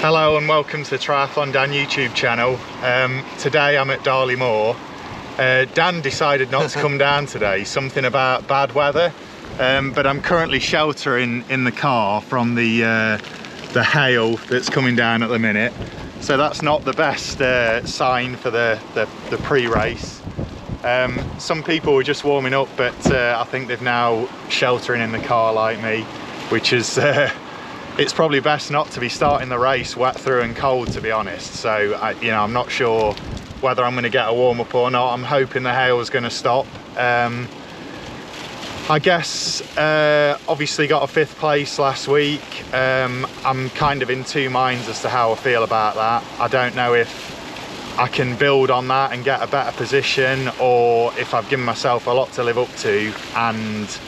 Hello and welcome to the TriathlonDan YouTube channel. Today I'm at Darley Moor. Dan decided not to come down today, something about bad weather, but I'm currently sheltering in the car from the hail that's coming down at the minute. So that's not the best sign for the pre-race. Some people were just warming up, but I think they've now sheltering in the car like me, which is it's probably best not to be starting the race wet through and cold, to be honest. So I'm not sure whether I'm going to get a warm up or not. I'm hoping the hail is going to stop. I guess obviously got a 5th place last week. I'm kind of in two minds as to how I feel about that. I don't know if I can build on that and get a better position, or if I've given myself a lot to live up to, and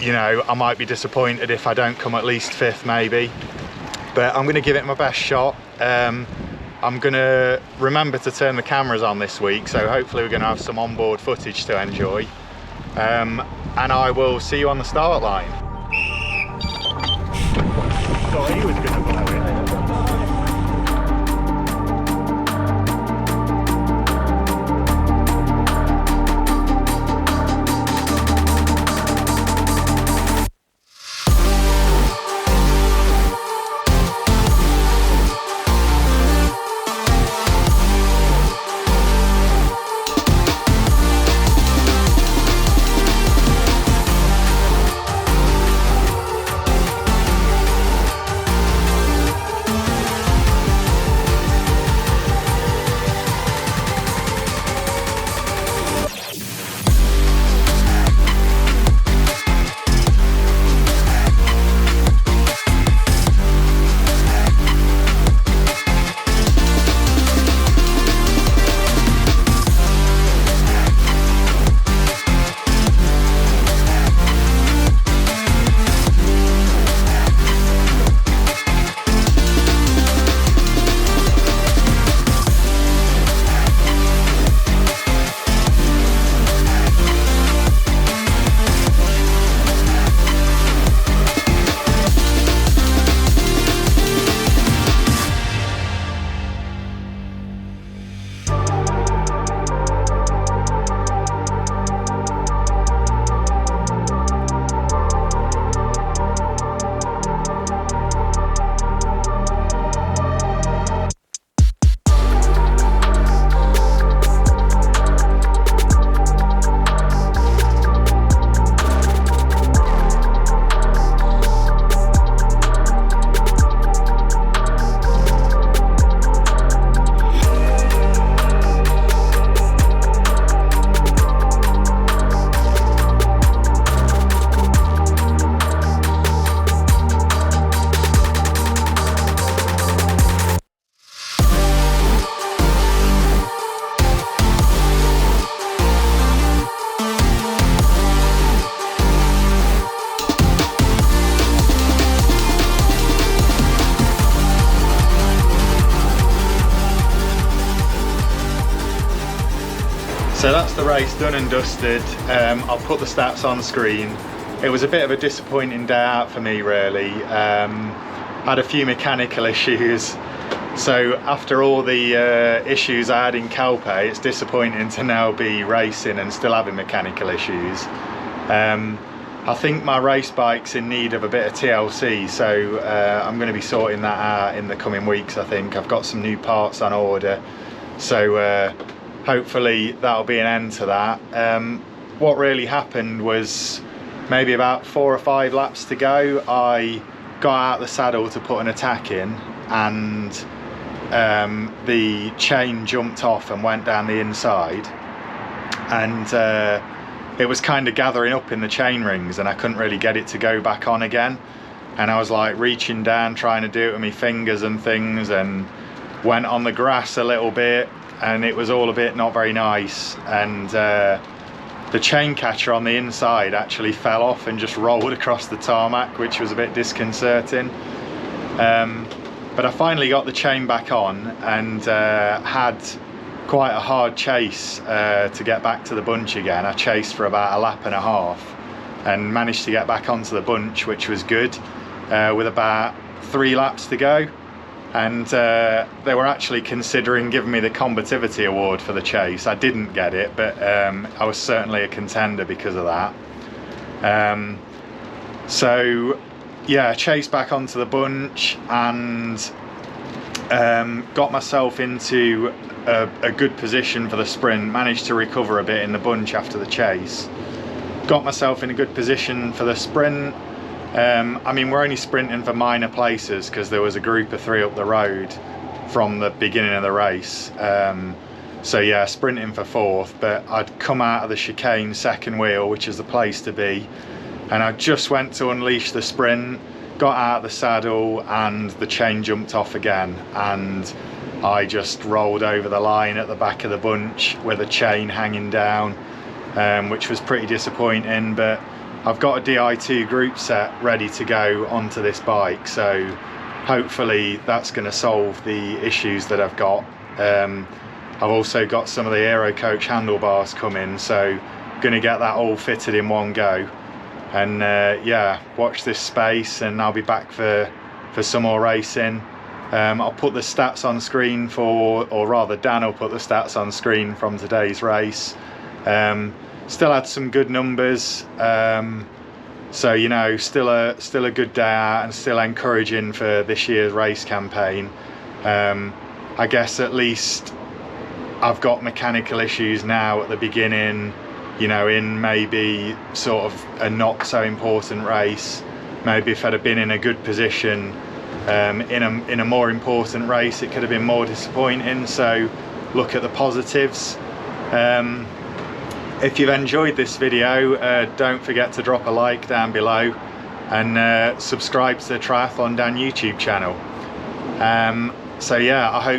I might be disappointed if I don't come at least 5th maybe. But I'm going to give it my best shot. I'm going to remember to turn the cameras on this week, so hopefully we're going to have some onboard footage to enjoy. And I will see you on the start line. Thought he was going to blow it. So that's the race done and dusted. I'll put the stats on screen. It was a bit of a disappointing day out for me, really. Had a few mechanical issues. So after all the issues I had in Calpe, it's disappointing to now be racing and still having mechanical issues. I think my race bike's in need of a bit of TLC, so I'm going to be sorting that out in the coming weeks. I think I've got some new parts on order, so hopefully that'll be an end to that. What really happened was maybe about 4 or 5 laps to go, I got out the saddle to put an attack in, and the chain jumped off and went down the inside, and it was kind of gathering up in the chain rings, and I couldn't really get it to go back on again. And I was like reaching down trying to do it with my fingers and things, and went on the grass a little bit, and it was all a bit not very nice, and the chain catcher on the inside actually fell off and just rolled across the tarmac, which was a bit disconcerting. But I finally got the chain back on, and had quite a hard chase to get back to the bunch again. I chased for about 1.5 laps and managed to get back onto the bunch, which was good, with about 3 laps to go. and they were actually considering giving me the combativity award for the chase. I didn't get it, but I was certainly a contender because of that. So yeah, chased back onto the bunch and got myself into a good position for the sprint. Managed to recover a bit in the bunch after the chase. Got myself in a good position for the sprint. I mean, we're only sprinting for minor places because there was a group of 3 up the road from the beginning of the race. So yeah, sprinting for 4th, but I'd come out of the chicane second wheel, which is the place to be, and I just went to unleash the sprint, got out of the saddle, and the chain jumped off again, and I just rolled over the line at the back of the bunch with a chain hanging down, which was pretty disappointing. But I've got a Di2 group set ready to go onto this bike, so hopefully that's going to solve the issues that I've got. I've also got some of the Aero Coach handlebars coming, so going to get that all fitted in one go. And yeah, watch this space and I'll be back for some more racing. I'll put the stats on screen or rather Dan will put the stats on screen from today's race. Still had some good numbers, so you know, still a good day out and still encouraging for this year's race campaign. I guess at least I've got mechanical issues now at the beginning, you know, in maybe sort of a not so important race. Maybe if I'd have been in a good position in a more important race, it could have been more disappointing. So look at the positives. If you've enjoyed this video, don't forget to drop a like down below and subscribe to the TriathlonDan YouTube channel. So yeah, I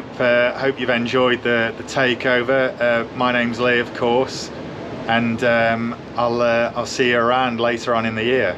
hope you've enjoyed the takeover. My name's Lee, of course, and I'll see you around later on in the year.